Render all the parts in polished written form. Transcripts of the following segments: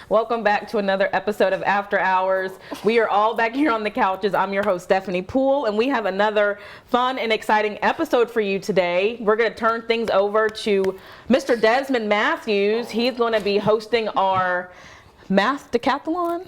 Welcome back to another episode of After Hours. We are all back here on the couches. I'm your host, Stephanie Poole, and we have another fun and exciting episode for you today. We're going to turn things over to Mr. Desmond Matthews. He's going to be hosting our math decathlon.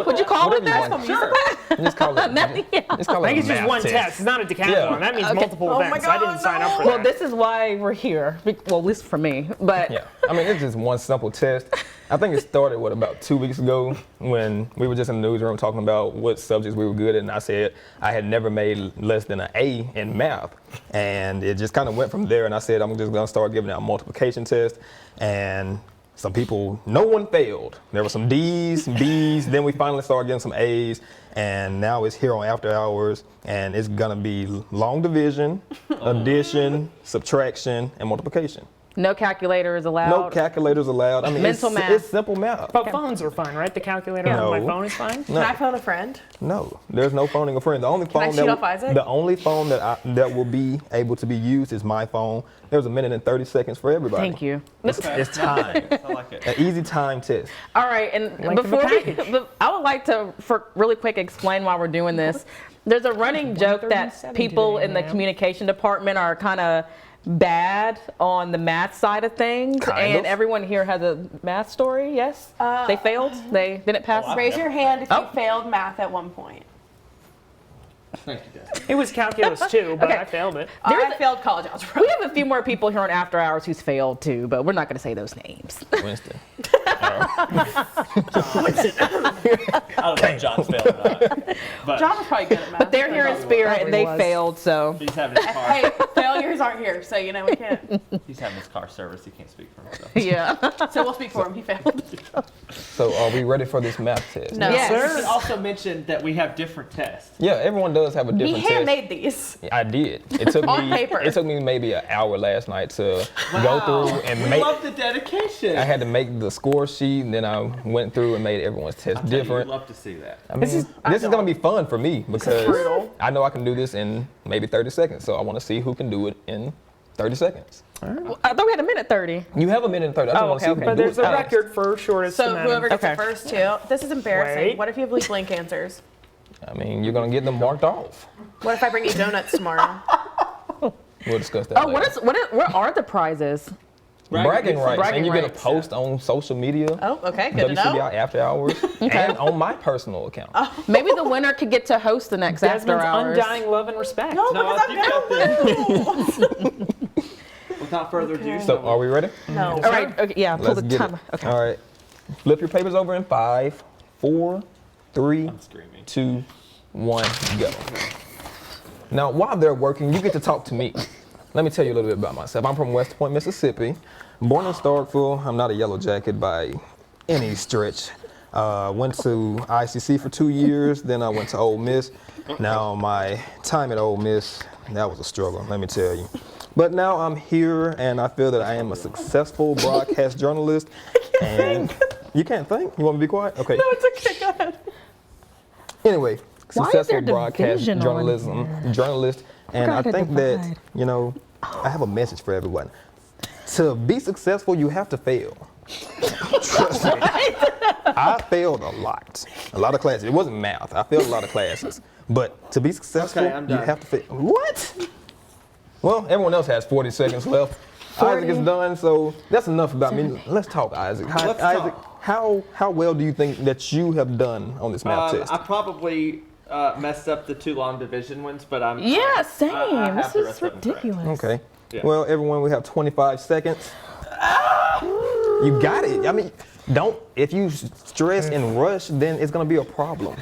Would you call it that? Sure. Just call it. Yeah. Just call it I think it's just one test. It's not a decathlon. Yeah. That means Okay. multiple events. I didn't sign up for that. Well, this is why we're here. Well, at least for me. But Yeah. I mean, it's just one simple test. I think it started, about 2 weeks ago when we were just in the newsroom talking about what subjects we were good at. And I said I had never made less than an A in math. And it just kind of went from there. And I said, I'm just going to start giving out multiplication tests. And some people, no one failed. There were some D's, B's, then we finally started getting some A's, and now it's here on After Hours, and it's gonna be long division, addition, subtraction, and multiplication. no calculator is allowed. No calculators allowed. I mean, Mental math. it's simple math. But phones are fine, right? The calculator No. on my phone is fine? Can I phone a friend? No, there's no phoning a friend. The only Can I phone cheat off Isaac? the only phone that will be able to be used is my phone. There's a minute and 30 seconds for everybody. Thank you. It's time. I like it. An easy time test. All right, and Length of a before package. I would like to, for really quick, explain why we're doing this. There's a running joke that 1:37 people today, in the ma'am. communication department are kind of bad on the math side of things, Kind and of. everyone here has a math story. Yes, they failed. They didn't pass. Raise your hand if Oh. you failed math at one point. Thank you, Dad. It was calculus too, but Okay. I failed it. I failed college algebra. We have a few more people here on After Hours who's failed too, but we're not going to say those names. Winston. I don't know if John's failed or not. But John was probably good at math. But they're here in spirit, and they was. failed. So he's having his car. Hey, failures aren't here, so you know we can't. He's having his car service. He can't speak for himself. yeah. So we'll speak for him. He failed. So are we ready for this math test? No. Yes. We should also mention that we have different tests. Yeah, everyone does have a He different test. handmade these. I did. It took On me. paper. It took me maybe an hour last night to go through and We make. love the dedication. I had to make the score sheet, and then I went through and made everyone's test We'd different. love to see that. I mean, this is gonna be fun for me because brutal. I know I can do this in maybe 30 seconds. So I want to see who can do it in 30 seconds. I thought we had a minute 30. You have a minute and 30. I just Oh, want to okay, see who okay. can But do there's it a fast. record for shortest So amount. whoever gets Okay. the first two. This is embarrassing. Wait. What if you have leave blank answers? I mean, you're gonna get them marked off. What if I bring you donuts tomorrow? We'll discuss that. Oh, later. what are the prizes? Bragging rights, Bragging and you get a rights, post on social media. Oh, okay, good to WCBI know. After Hours, and on my personal account. Maybe the winner could get to host the next After Desmond's Hours. undying love and respect. No, No, because you got I'm this. good. Without further ado, So are we ready? No. All right, okay, yeah, pull Let's the get timer. it. Okay. All right. Flip your papers over in 5, 4, 3, I'm screaming. 2, 1, go. Now, while they're working, you get to talk to me. Let me tell you a little bit about myself. I'm from West Point, Mississippi. Born in Starkville. I'm not a yellow jacket by any stretch. Went to ICC for 2 years. Then I went to Ole Miss. Now, my time at Ole Miss, that was a struggle, let me tell you. But now I'm here, and I feel that I am a successful broadcast journalist. And you can't think? You want me to be quiet? Okay. No, it's okay. Go ahead. Anyway, Why is successful there broadcast division on journalist, and I Forgot to think that, divide. you know, I have a message for everyone. To be successful, you have to fail. Trust me. I failed a lot of classes. It wasn't math. I failed a lot of classes. But to be successful, Okay, I'm you done. have to fail. What? Well, everyone else has 40 seconds left. Isaac is done, so that's enough about me. Let's talk, Isaac. Let's Isaac, talk. how well do you think that you have done on this math test? I probably messed up the 2 long division ones, but I'm. Yeah, same. I have This the is rest of them correct. ridiculous. Okay. Yeah. Well, everyone, we have 25 seconds. You got it. I mean, if you stress and rush, then it's going to be a problem.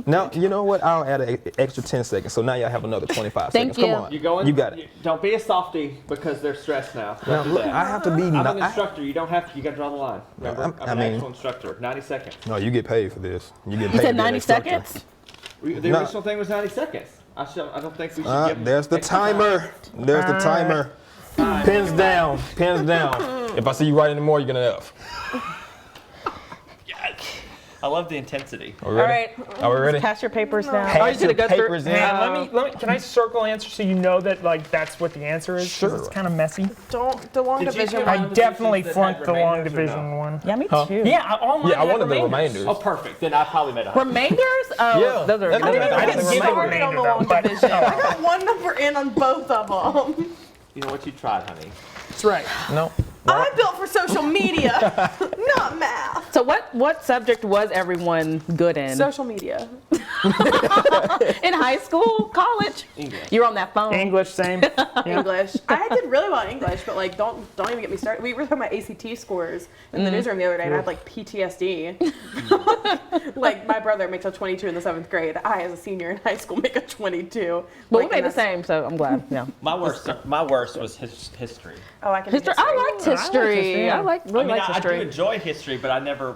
Now, you know what? I'll add an extra 10 seconds. So now y'all have another 25 Thank seconds. you. Come on. You going? You got it. Don't be a softie because they're stressed now. Now, Don't do look, that. I have to be. I'm an I- instructor. You don't have to. You got to draw the line. Remember, I I'm mean- an actual instructor. 90 seconds. no, you get paid for this. You get paid You to said be an 90 instructor. seconds? The No. original thing was 90 seconds. I don't think we should give them There's the extra time. timer. There's the timer. Pins down. Pins down. If I see you write anymore, you're gonna F. I love the intensity. Are we All ready? right. Are we ready? Pass your papers down. Pass Oh, you your gonna go through- papers in. Let me. Can I circle answer so you know that like that's what the answer is? 'Cause Sure. It's kind of messy. Don't the long Did you division do I one. long definitely divisions that had flunked the long remainders or division no? one. Yeah, me Huh? too. Yeah, all mine Yeah, I had wanted the remainders. remainders. Oh, perfect. Then I probably made 100. Remainders? Oh, Yeah, those are that's good. good. I That's didn't the give a remainder. Sorry on the remainder long though, but division. I got one number in on both of them. You know what? You tried, honey. that's right. No. I'm built for social media, not math. So what subject was everyone good in? Social media. In high school, college? English. You were on that phone. English, same. Yeah. English. I did really well in English, but like, don't even get me started. We were talking about ACT scores in the newsroom the other day, and I had like PTSD. Like my brother makes a 22 in the 7th grade. I, as a senior in high school, make a 22. But Like, we made and the same, so I'm glad. Yeah. My worst was history. Oh, I can do History. I liked history. history, yeah. I really liked I do history. enjoy history, but I never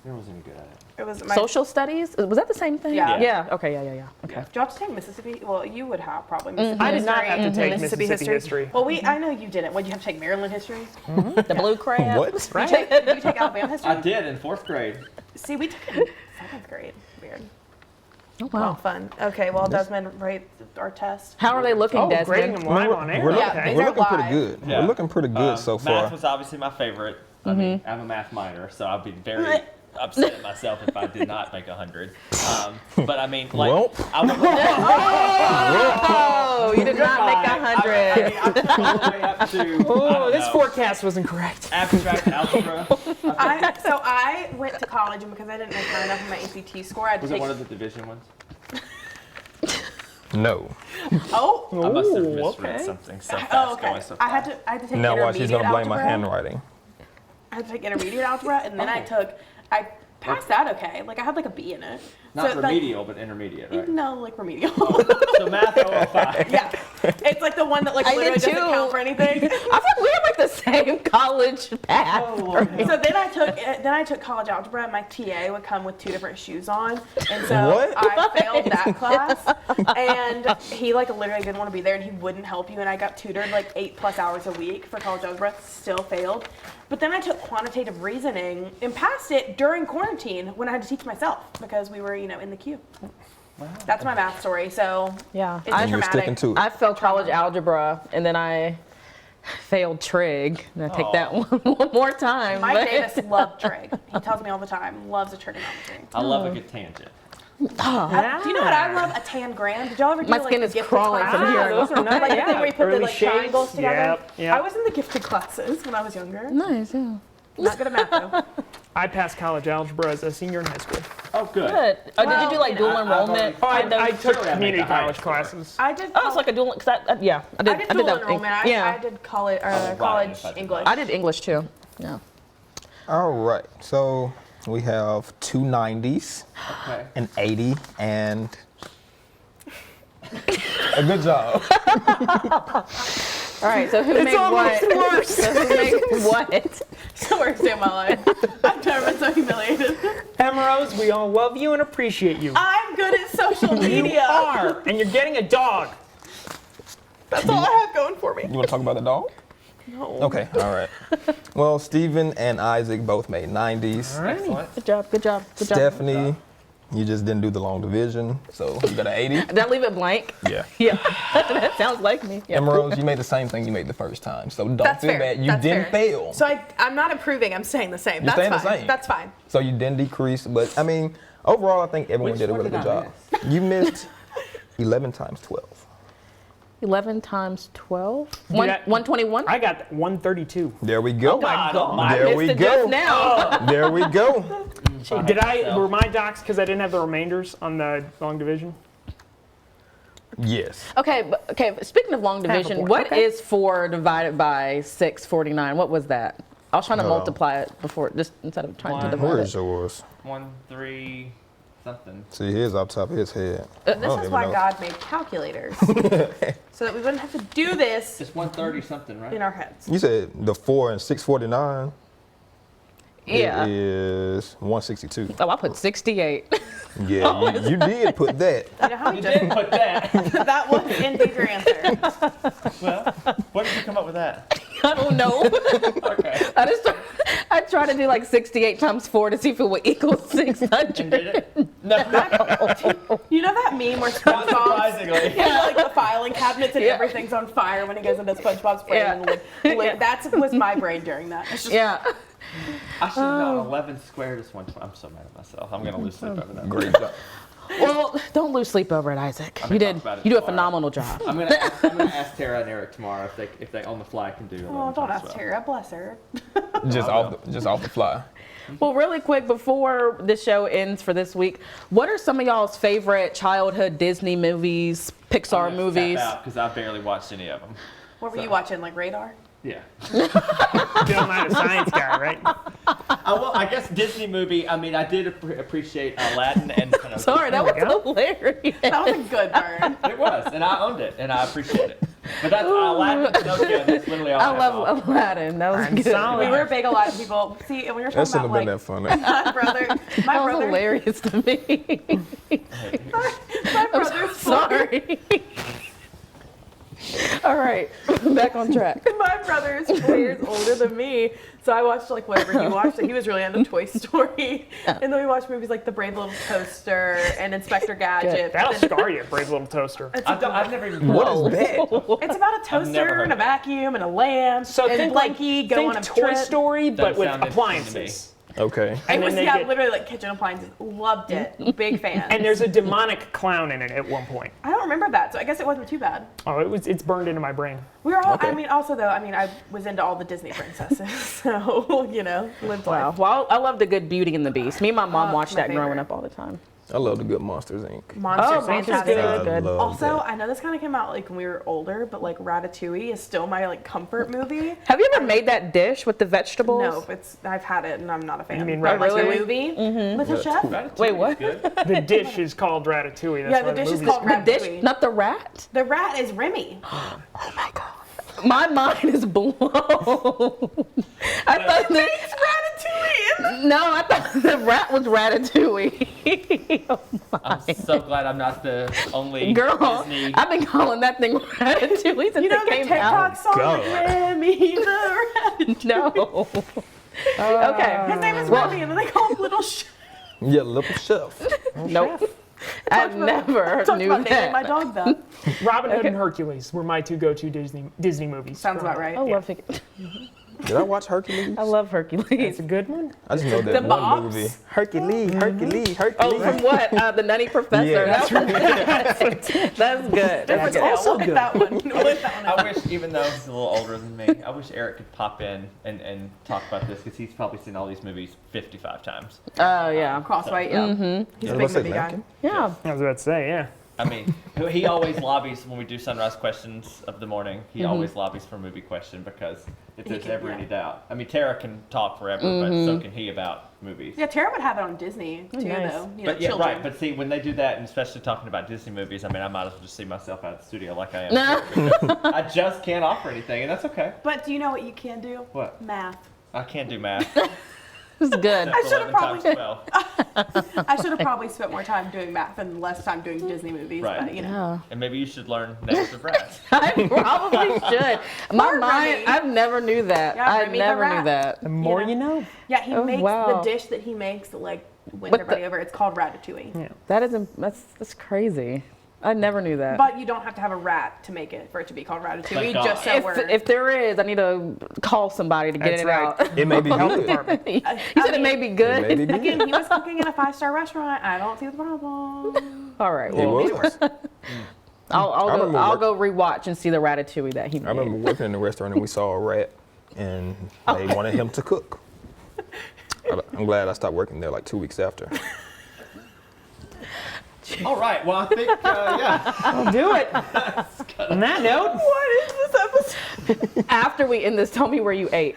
wasn't any good at it. It was my. Social studies? Was that the same thing? Yeah. Yeah. Okay. Yeah. Okay. Do you have to take Mississippi? Well, you would have probably Mississippi I did not history. have to take Mississippi history. Well, I know you didn't. What, did you have to take Maryland history? The blue crab. What? Did you take Alabama history? I did in 4th grade. See, we took it in 7th grade. Weird. Oh, Well, wow. fun. Okay, well, Desmond, rate our test. How are they looking, Oh, grading Desmond? them live on air. We're, Yeah, Okay. these we're are looking pretty live. good. Yeah. We're looking pretty good so far. Math was obviously my favorite. I mean, I'm a math minor, so I'd be very upset at myself if I did not make 100. But I mean, like, Well. I would Oh, you did not make 100. I would all the way up to, I Oh, don't this know, forecast was incorrect. abstract algebra. So I went to college, and because I didn't make high enough in my ACT score, I had to Was it take. one of the division ones? No. Oh, I must have Ooh, misread okay. something so fast. oh, okay. Going so I had fast. to take Now watch, intermediate she's gonna blame my algebra. handwriting. I had to take intermediate algebra, and then I passed that okay. Like I had like a B in it. Not So, remedial, but intermediate, right? No, like remedial. So math 005. Yeah, it's like the one that like I literally did doesn't too. count for anything. I feel like we have like the same college path. Oh, Lord. So then I took college algebra, and my TA would come with 2 different shoes on, and so What? I failed that class. And he like literally didn't want to be there, and he wouldn't help you. And I got tutored like 8+ hours a week for college algebra, still failed. But then I took quantitative reasoning and passed it during quarantine when I had to teach myself because we were in the queue. Wow. That's my math story. So Yeah. it's And you're traumatic. sticking to it. I failed college algebra, and then I failed trig. And I take that one more time. Mike but- Davis loved trig. He tells me all the time, loves a trigonometry. I love a good tangent. Do you know what I love? A tangram. Did y'all ever do My like skin the is gifted crawling from classes? here. Those are nice. Like the Yeah. thing where you put the Early like shapes. triangles together. Yep. I was in the gifted classes when I was younger. Nice, yeah. Not good at math though. I passed college algebra as a senior in high school. Oh, good. Good. Oh, did you do like Well, dual I've enrollment? Oh, kind of? I took Surely I community made the college highest classes. I did. Oh, it's like a dual. Cause I did I did dual that. enrollment. I did college right, college if I did English. I did English too. Yeah. All right. So we have 2 90s, Okay. an 80, and a good job. All right. So who made what? worse. So who made what? It's the worst day of my life. I've never been so humiliated. Emerose, we all love you and appreciate you. I'm good at social media. You are, and you're getting a dog. That's all I have going for me. You want to talk about the dog? No. Okay. All right. Well, Steven and Isaac both made 90s. Excellent. Good job. Good job. Good job. Stephanie, you just didn't do the long division, so you got an 80. Did I leave it blank? Yeah. Yeah. That sounds like me. Yeah. Emerald, you made the same thing you made the first time, so don't That's feel fair. bad. You That's didn't fair. fail. So I'm not improving. I'm staying the same. You're That's staying the fine. same. That's fine. So you didn't decrease, but I mean, overall, I think everyone Which did a one really did good I job. You missed 11 times 12. 11 times 12. Yeah. 121. I got 132. There we go. God almighty. There we Missed it go. just now. There we go. Were my docs because I didn't have the remainders on the long division? Yes. Okay. Speaking of long division, point. what Okay. is 4 divided by 649? What was that? I was trying to multiply it before, just instead of trying to divide Where it. is yours? 1, 3, something. See, his off top of his head. This don't is even why know. God made calculators. So that we wouldn't have to do this It's 130 something, in right? our heads. You said the 4 and 649. Yeah. It is 162. Oh, I put 68. Yeah, you did put that. You know how You we didn't put that. that was indeed your answer. Well, where did you come up with that? I don't know. Okay. I tried to do like 68 times 4 to see if it would equal And did 600. it? No. You know that meme where Not SpongeBob surprisingly. like the filing cabinets and Yeah. everything's on fire when he goes into SpongeBob's brain Yeah. and that was my brain during that. It's just, Yeah. I should have known 11 squared is 120. I'm so mad at myself. I'm going to lose sleep over that. Great job. Well, don't lose sleep over it, Isaac. I'm You gonna did. talk about it You do a tomorrow. phenomenal job. I'm gonna ask Tara and Eric tomorrow if they on the fly can do. oh, 11 don't times ask 12. Tara, bless her. Just off the fly. Well, really quick before the show ends for this week, what are some of y'all's favorite childhood Disney movies, Pixar movies? Because I barely watched any of them. What were you watching, like Radar? Yeah. Bill Nye the Science Guy, right? Well, I guess Disney movie. I mean, I did appreciate Aladdin and Pinocchio. Sorry, that was hilarious. That was a good burn. It was, and I owned it, and I appreciate it. But that's Aladdin and Pinocchio. That's literally all I I have love off. Aladdin. That was I'm good. solid. We were big Aladdin people. See, and we were That talking shouldn't about have been like that funny. my brother. That My was brother. hilarious to me. My brother's Sorry. All right, back on track. My brother is 4 years older than me, so I watched like whatever he watched. He was really into Toy Story, and then we watched movies like The Brave Little Toaster and Inspector Gadget. That'll scar you, Brave Little Toaster. I've never even. What is that? It's about a I've never toaster heard and a of it. vacuum and a lamp So and think Blanky like, go think on a Toy trip. Story, but Doesn't with sound interesting to me. appliances. Okay. It And was then they get, literally like kitchen appliances. Loved it. Big fan. and there's a demonic clown in it at one point. I don't remember that, so I guess it wasn't too bad. Oh, it's burned into my brain. We were all. Okay. I mean, also though, I was into all the Disney princesses, so lived Wow. life. Well, I love the good Beauty and the Beast. Me and my mom Oh, watched my that growing favorite. up all the time. I love the good Monsters Inc. Monsters. Oh, Monsters fantastic. Good. I good. love Also, that. I know this kind of came out like when we were older, but like Ratatouille is still my like comfort movie. Have you ever made that dish with the vegetables? No, I've had it and I'm not a fan. You mean But, like the Ratatouille? movie with the chef? Ratatouille Wait, is what? Good. The dish is called Ratatouille. That's Yeah, why the dish is movie's called The dish, Ratatouille. not the rat? The rat is Remy. Oh my god. My mind is blown. I thought that, It's Ratatouille. no, I thought the rat was Ratatouille. Oh my. I'm so glad I'm not the only Girl, Disney. I've been calling that thing Ratatouille since You know it the came TikTok out. song God. with Remy the rat. No. Okay. His name is Well- Remy, and then they call him Little Chef. Yeah, little chef. Nope. I've never Talked knew about naming my that. dog that. Robin Hood and Hercules were my two go-to Disney movies. Sounds about right. I love it. Did I watch Hercules? I love It's Hercules. a good one. I just know that The one Bobs? movie. Hercules. Oh, from what? The Nutty Professor. Yeah, that's that's That's good. That's Different good. tale. We'll hit that one. We'll hit that one. I wish, even though he's a little older than me, I wish Eric could pop in and talk about this because he's probably seen all these movies 55 times. Oh, yeah. Crosswhite, yeah. He's a I big was gonna movie say guy. napkin. Yeah. I was about to say, yeah. I mean, he always lobbies when we do sunrise questions of the morning. He always lobbies for a movie question because if there's can- ever yeah. any doubt. I mean, Tara can talk forever, but so can he about movies. Yeah, Tara would have it on Disney too, nice. though. But yeah, children. right. But see, when they do that, and especially talking about Disney movies, I mean, I might as well just see myself out of the studio like I am. No. here because I just can't offer anything, and that's okay. But do you know what you can do? What? Math. I can't do math. It's good. I should've 11 probably- times 12. I should have probably spent more time doing math and less time doing Disney movies. Right. But, Yeah. And maybe you should learn names of rats. I probably should. My Poor mind, Remy. I've never knew that. Yeah, I Remy the never knew rat. that. The more know. you know. Yeah, he Oh, makes wow. the dish that he makes like wins With everybody the- over. It's called Ratatouille. Yeah. That is, that's crazy. I never knew that. But you don't have to have a rat to make it for it to be called Ratatouille. Thank God. Just so we're. if there is, I need to call somebody to get That's it right. out. It may be Health good. department. You I said it may mean- be It may good. be good. Again, he was cooking in a 5-star restaurant. I don't see the problem. All right. It Well, was. I'll I go. remember I'll work- go rewatch and see the Ratatouille that he made. I remember working in the restaurant and we saw a rat, and they wanted him to cook. I'm glad I stopped working there like 2 weeks after. All right. Well, I think, yeah. I'll do it. On that note, What is this episode? After we end this, tell me where you ate,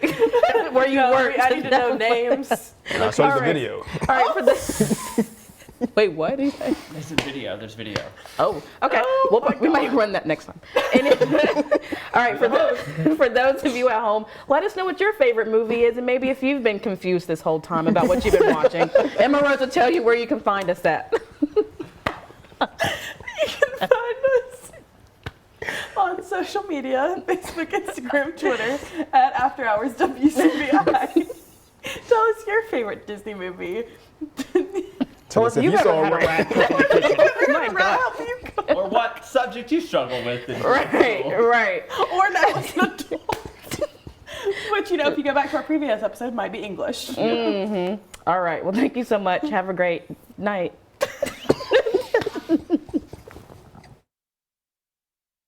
where you worked. I need to know names. And I'll show you All the right. video. All right, for this. Wait, what did he say? There's video. There's video. Oh, okay. We might run that next time. All right, for those of you at home, let us know what your favorite movie is, and maybe if you've been confused this whole time about what you've been watching. Emma Rose will tell you where you can find us at. You can find us on social media, Facebook, Instagram, Twitter, at After Hours WCBI. Tell us your favorite Disney movie. Tell us if you saw a rat. My God. Or what subject you struggle with. Right. Or now as an adult. Which, if you go back to our previous episode, might be English. All right. Well, thank you so much. Have a great night.